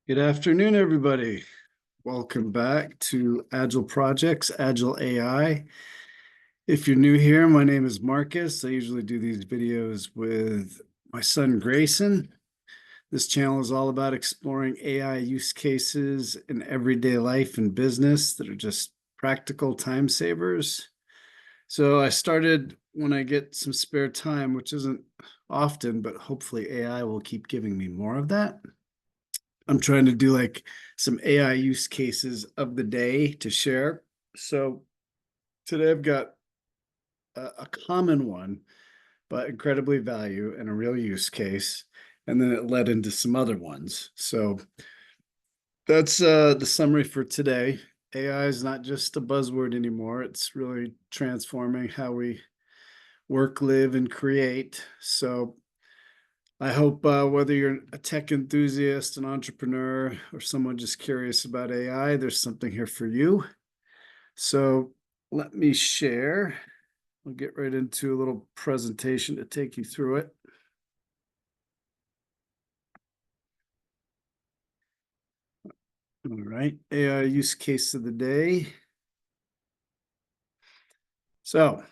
Good afternoon, everybody. Welcome back to Agile Projects, Agile AI. If you're new here, my name is Marcus. I usually do these videos with my son Grayson. This channel is all about exploring AI use cases in everyday life and business that are just practical time savers. So I started when I get some spare time, which isn't often, but hopefully AI will keep giving me more of that. I'm trying to do like some AI use cases of the day to share. So today I've got a common one, but incredibly value and a real use case. And then it led into some other ones. So that's the summary for today. AI is not just a buzzword anymore. It's really transforming how we work, live, and create. So I hope whether you're a tech enthusiast, an entrepreneur, or someone just curious about AI, there's something here for you. So let me share. I'll get right into a little presentation to take you through it. All right, AI use case of the day. So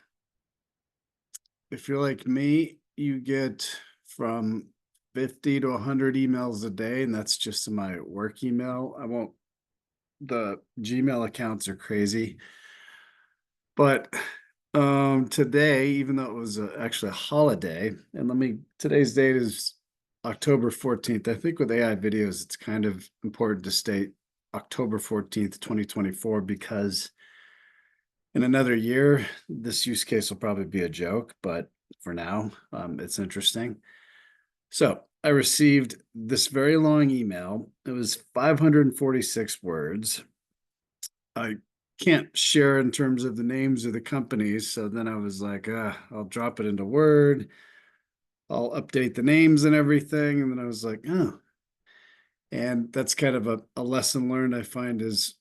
if you're like me, you get from 50 to 100 emails a day, and that's just my work email. The Gmail accounts are crazy. But today, even though it was actually a holiday, and today's date is October 14th. I think with AI videos, it's kind of important to state October 14th, 2024, because in another year, this use case will probably be a joke, but for now, it's interesting. So I received this very long email. It was 546 words. I can't share in terms of the names of the companies. So then I was like, I'll drop it into Word. I'll update the names and everything. And then I was like, oh. And that's kind of a lesson learned, I find, is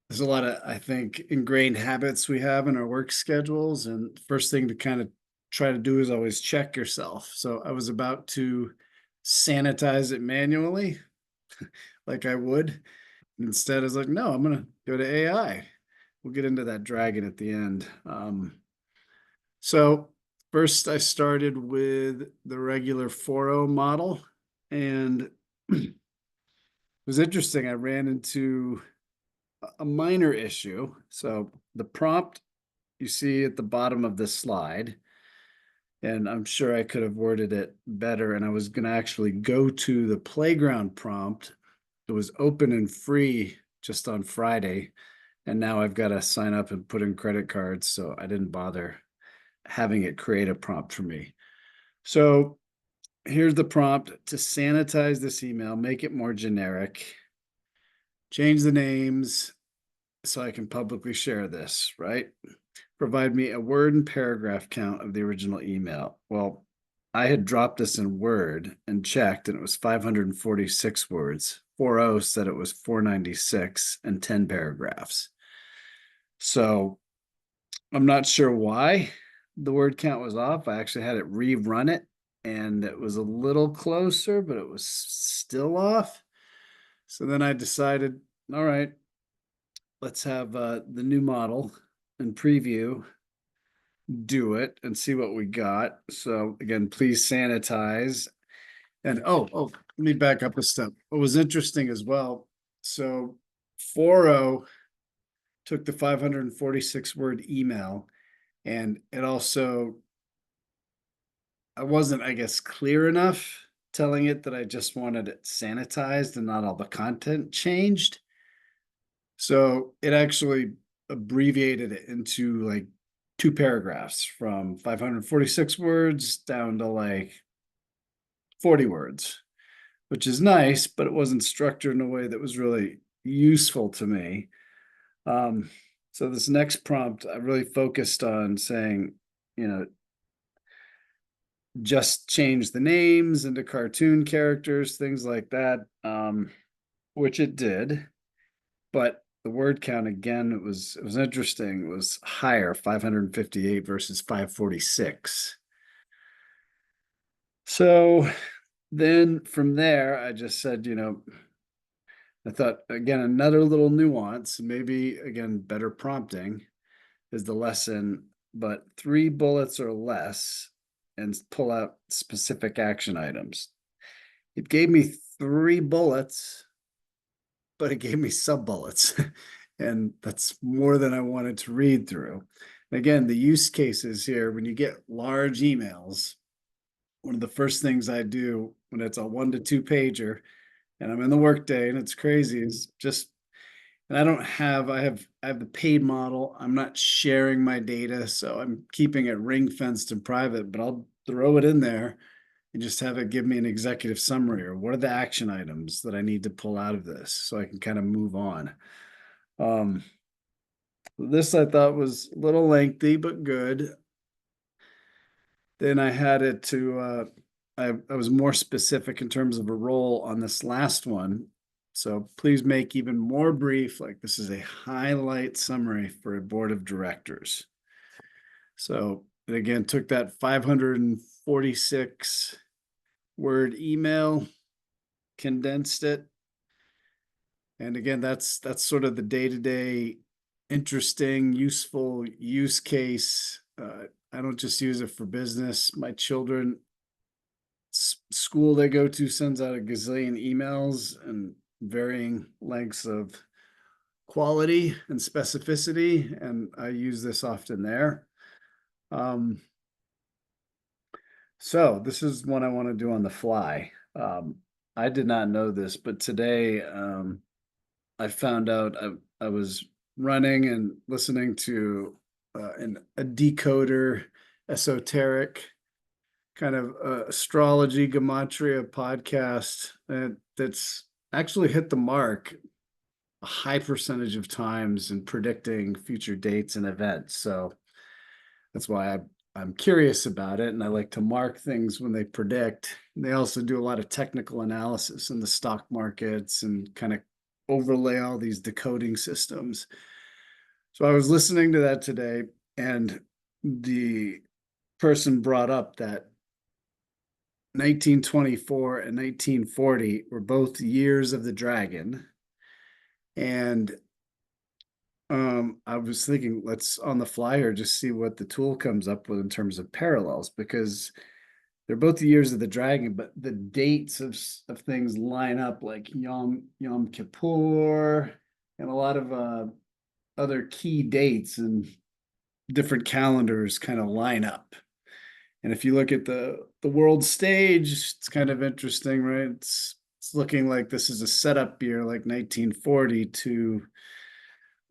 there's a lot of, I think, ingrained habits we have in our work schedules. And first thing to kind of try to do is always check yourself. So I was about to sanitize it manually, like I would. Instead, I was like, no, I'm going to go to AI. We'll get into that dragon at the end. So first I started with the regular 4.0 model, and it was interesting. I ran into a minor issue. So the prompt you see at the bottom of this slide, and I'm sure I could have worded it better, and I was going to actually go to the playground prompt. It was open and free just on Friday, and now I've got to sign up and put in credit cards, so I didn't bother having it create a prompt for me. So here's the prompt: to sanitize this email, make it more generic, change the names so I can publicly share this, right? Provide me a word and paragraph count of the original email. Well, I had dropped this in Word and checked, and it was 546 words. 4.0 said it was 496 and 10 paragraphs. So I'm not sure why the word count was off. I actually had it rerun it, and it was a little closer, but it was still off. So then I decided, all right, let's have the new model and preview do it and see what we got. So again, please sanitize. And let me back up a step. What was interesting as well. So 4.0 took the 546 word email, and it also, I wasn't, I guess, clear enough telling it that I just wanted it sanitized and not all the content changed. So it actually abbreviated it into like two paragraphs from 546 words down to like 40 words, which is nice, but it wasn't structured in a way that was really useful to me. So this next prompt, I really focused on saying, you know, just change the names into cartoon characters, things like that, which it did. But the word count again, it was interesting. It was higher, 558 versus 546. So then from there, I just said, I thought, again, another little nuance, maybe again, better prompting is the lesson, but 3 bullets or less and pull out specific action items. It gave me 3 bullets, but it gave me sub bullets. And that's more than I wanted to read through. And again, the use cases here, when you get large emails, one of the first things I do when it's a 1 to 2 pager and I'm in the workday and it's crazy is just, and I have the paid model. I'm not sharing my data, so I'm keeping it ring fenced and private, but I'll throw it in there and just have it give me an executive summary or what are the action items that I need to pull out of this so I can kind of move on. Um, this I thought was a little lengthy, but good. Then I had it to, I was more specific in terms of a role on this last one. So please make even more brief, like this is a highlight summary for a board of directors. So it again took that 546 word email, condensed it. And again, that's sort of the day-to-day interesting, useful use case. I don't just use it for business. My children, school they go to sends out a gazillion emails and varying lengths of quality and specificity, and I use this often there. Um, so this is one I want to do on the fly. I did not know this, but today I found out I was running and listening to a decoder esoteric kind of astrology gematria podcast that's actually hit the mark a high percentage of times in predicting future dates and events. So that's why I'm curious about it, and I like to mark things when they predict. And they also do a lot of technical analysis in the stock markets and kind of overlay all these decoding systems. So I was listening to that today, and the person brought up that 1924 and 1940 were both years of the dragon. And I was thinking, let's on the fly or just see what the tool comes up with in terms of parallels, because they're both the years of the dragon, but the dates of things line up, like Yom Kippur and a lot of other key dates and different calendars kind of line up. And if you look at the world stage, it's kind of interesting, right? It's looking like this is a setup year like 1940 to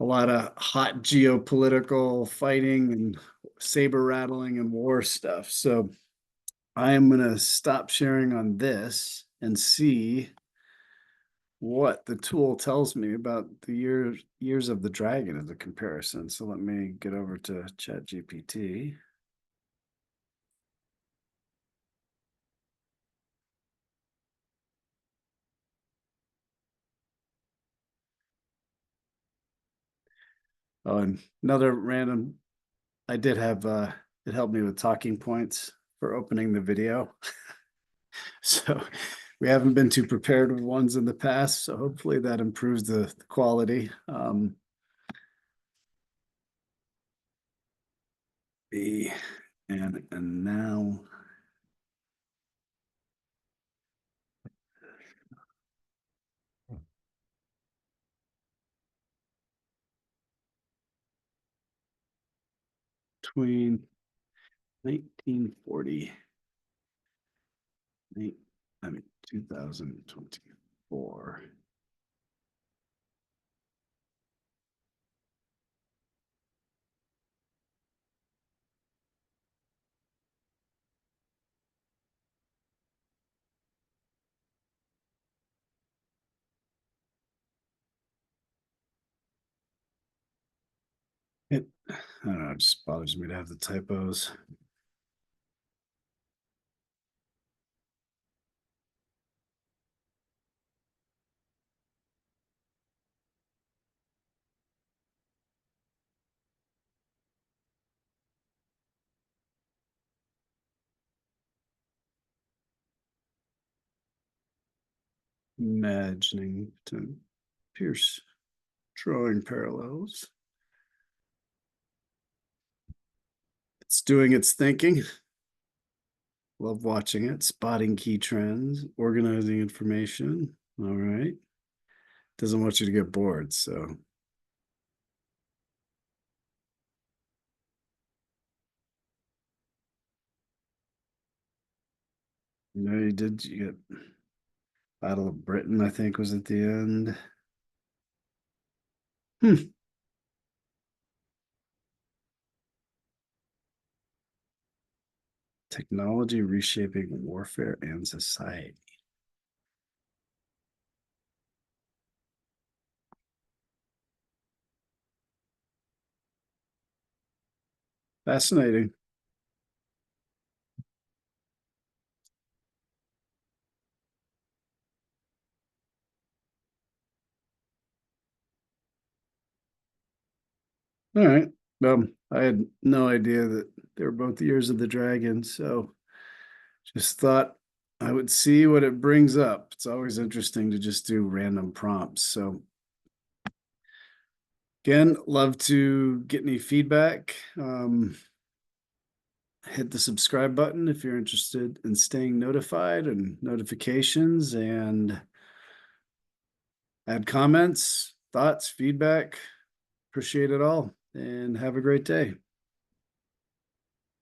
a lot of hot geopolitical fighting and saber rattling and war stuff. So I am going to stop sharing on this and see what the tool tells me about the years of the dragon as a comparison. So let me get over to ChatGPT. 'Oh, and another random, I did have it helped me with talking points for opening the video. So we haven't been too prepared with ones in the past, so hopefully that improves the quality. The and now 1940, I mean 2024. I don't know, it just bothers me to have the typos. Imagining to Pierce, drawing parallels. It's doing its thinking. Love watching it, spotting key trends, organizing information. All right. Doesn't want you to get bored, so. You did, you get Battle of Britain, I think, was at the end. Hmm. Technology reshaping warfare and society. Fascinating. All right. I had no idea that they were both years of the dragon, so just thought I would see what it brings up. It's always interesting to just do random prompts. So again, love to get any feedback. Hit the subscribe button if you're interested in staying notified and notifications, and add comments, thoughts, feedback. Appreciate it all, and have a great day.